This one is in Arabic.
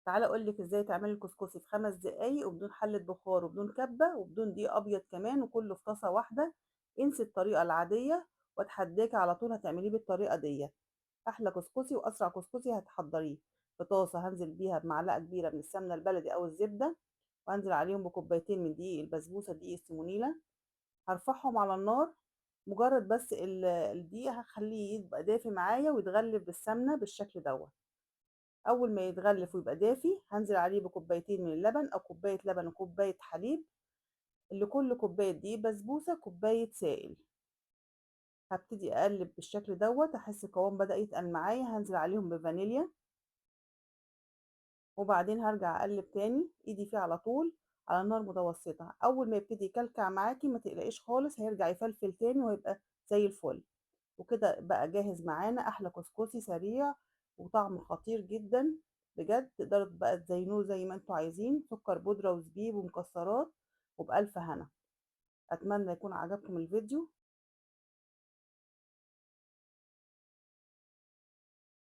تعالى اقول لك ازاي تعملي الكسكسي في 5 دقايق وبدون حله بخار وبدون كبه وبدون دقيق ابيض كمان، وكله في طاسه واحده. انسي الطريقه العاديه واتحداكي على طول هتعمليه بالطريقه دي. احلى كسكسي واسرع كسكسي هتحضريه. في طاسه هنزل بيها بمعلقه كبيره من السمنه البلدي او الزبده، وانزل عليهم بكوبايتين من دقيق البسبوسه دقيق السيمونيلا. هرفعهم على النار. مجرد بس الدقيق هخليه يبقى دافي معايا ويتغلف بالسمنه بالشكل دوت. اول ما يتغلف ويبقى دافي هنزل عليه بكوبايتين من اللبن او كوبايه لبن وكوبايه حليب. لكل كوبايه دقيق بسبوسه كوبايه سائل. هبتدي اقلب بالشكل دوت، احس القوام بدأ يتقل معايا، هنزل عليهم بفانيليا. وبعدين هرجع اقلب تاني ايدي فيه على طول على نار متوسطه. اول ما يبتدي يكلكع معاكي ما تقلقيش خالص، هيرجع يفلفل تاني وهيبقى زي الفل. وكده بقى جاهز معانا احلى كسكسي سريع وطعم خطير جدا. بجد تقدروا بقى تزينوه زي ما انتوا عايزين، سكر بودرة وزبيب ومكسرات، وبألف هنا. اتمنى يكون عجبكم الفيديو.